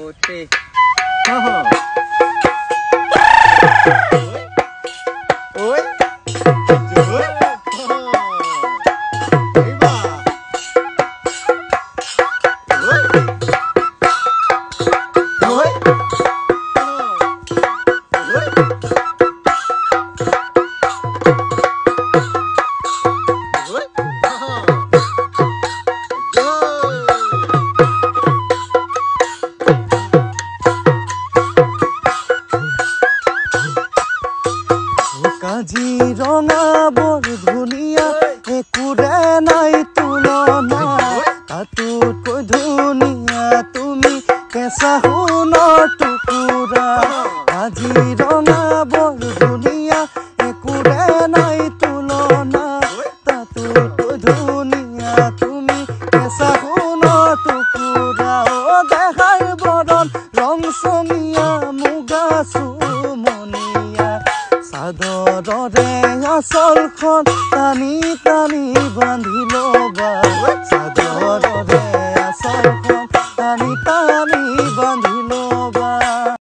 Putih. Oi. Kaziranga বৰ ধুনীয়া একোৰে নাই তুলনা তাতোতকৈ ধুনীয়া তুমি কেঁচা সোণৰ টুকুৰা কাজিৰঙা বৰ ধুনীয়া একোৰে নাই তুলনা তাতোতকৈ ধুনীয়া তুমি কেঁচা সোণৰ টুকুৰা দেখাৰ বৰণ ৰংচঙীয়া মুগা চুমনীয়া চাদৰৰে আঁচলখন টানি টানি বান্ধিলো